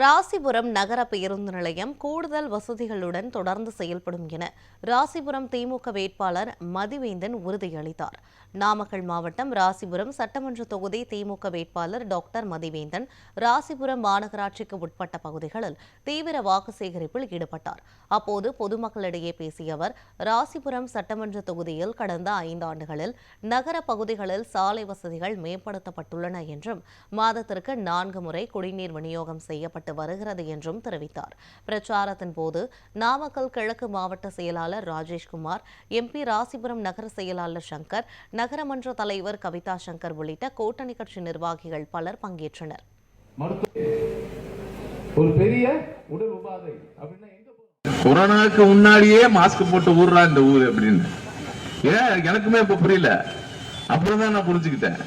ராசிபுரம் நகர பேருந்து நிலையம் கூடுதல் வசதிகளுடன் தொடர்ந்து செயல்படும் என ராசிபுரம் திமுக வேட்பாளர் மதிவேந்தன் உறுதியளித்தார். நாமக்கல் மாவட்டம் ராசிபுரம் சட்டமன்ற தொகுதி திமுக வேட்பாளர் டாக்டர் மதிவேந்தன் ராசிபுரம் மாநகராட்சிக்கு உட்பட்ட பகுதிகளில் தீவிர வாக்கு சேகரிப்பில் ஈடுபட்டார். அப்போது பொதுமக்களிடையே பேசிய அவர், ராசிபுரம் சட்டமன்ற தொகுதியில் கடந்த 5 ஆண்டுகளில் நகர பகுதிகளில் சாலை வசதிகள் மேம்படுத்தப்பட்டுள்ளன என்றும் மாதத்திற்கு 4 முறை குடிநீர் விநியோகம் செய்யப்பட்டு வருகிறது என்றும் தெரிவித்தார். பிரச்சாரத்தின் போது நாமக்கல் கிழக்கு மாவட்ட செயலாளர் ராஜேஷ்குமார், எம்பி ராசிபுரம் நகர செயலாளர் சங்கர், நகரமன்ற தலைவர் கவிதா சங்கர் உள்ளிட்ட கூட்டணி கட்சி நிர்வாகிகள் பலர் பங்கேற்றனர். ஒரு பெரிய உடல் உபாதை கொரோனாக்கு முன்னாடியே மாஸ்க் போட்டு ஊர்றா இந்த ஊர் அப்படின்னு எனக்குமே இப்ப புரியல. அப்படிதான் நான் புரிஞ்சுக்கிட்டேன்.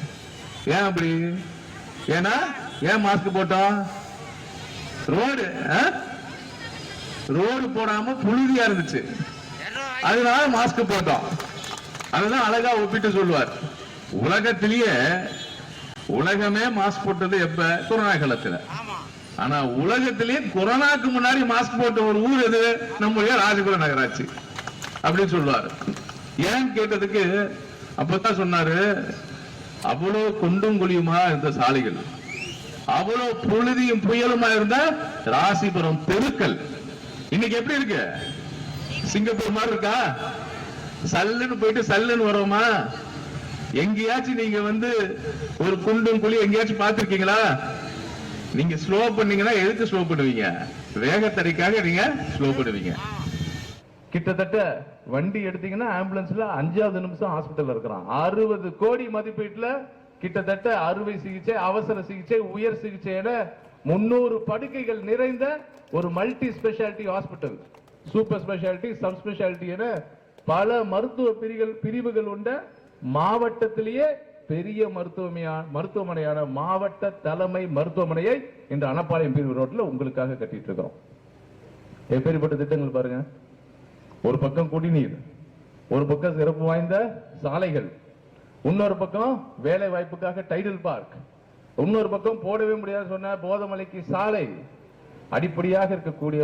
ஏன் அப்படி? ஏன்னா ஏன் மாஸ்க் போட்டோம்? ரோடு போடாம புழுதியா இருந்துச்சு, அதனால மாஸ்க் போட்டோம். அதுதான் அழகா ஒப்பிட்டு சொல்லுவார். உலகமே மாஸ்க் போட்டது எப்ப? கொரோனா காலத்துல. ஆனா உலகத்திலேயே கொரோனாக்கு முன்னாடி மாஸ்க் போட்ட ஒரு ஊர் எது? நம்முடைய ராசிபுரம் நகராட்சி அப்படின்னு சொல்லுவாரு. ஏன் கேட்டதுக்கு அப்பதான் சொன்னாரு, அவ்வளவு குண்டும் குழியுமா இருந்த சாலைகள், அவ்வளவு புழுதியும் புயலுமா இருந்த ராசிபுரம் தெருக்கள் இன்னைக்கு எப்படி இருக்கு? சிங்கப்பூர் மாதிரி இருக்கா? சல்லுன்னு போயிட்டு சல்லுன்னு வரோமா? எங்கேயாச்சும் நீங்க ஒரு குண்டும் குழி எங்கேயாச்சும் பார்த்திருக்கீங்களா? நீங்க ஸ்லோ பண்ணீங்கன்னா எதுக்கு ஸ்லோ பண்ணுவீங்க? வேகத்தடைக்காக நீங்க ஸ்லோ பண்ணுவீங்க. கிட்டத்தட்ட வண்டி எடுத்தீங்கன்னா ஆம்புலன்ஸ்ல 5வது நிமிஷம் ஹாஸ்பிட்டல் இருக்கிறான். 60 கோடி மதிப்பீட்டுல கிட்டத்தட்ட அறுவை சிகிச்சை, அவசர சிகிச்சை, உயர் சிகிச்சை என 300 படுக்கைகள் நிறைந்த ஒரு multi speciality hospital, super speciality, sub speciality என பல மருத்துவ பிரிவுகள் உண்ட மாவட்டத்திலேயே பெரிய மருத்துவமனையான மாவட்ட தலைமை மருத்துவமனையை இந்த அனப்பாளையம் பிரிவு ரோட்ல உங்களுக்காக கட்டிட்டு இருக்கிறோம். எப்பேற்பட்ட திட்டங்கள் பாருங்க. ஒரு பக்கம் குடிநீர், ஒரு பக்கம் சிறப்பு வாய்ந்த சாலைகள், இன்னொரு பக்கம் வேலை வாய்ப்புக்காக டைடல் பார்க், இன்னொரு பக்கம் போடவே முடியாது சொன்ன போதமலைக்கு சாலை, அடிப்படையாக இருக்கக்கூடிய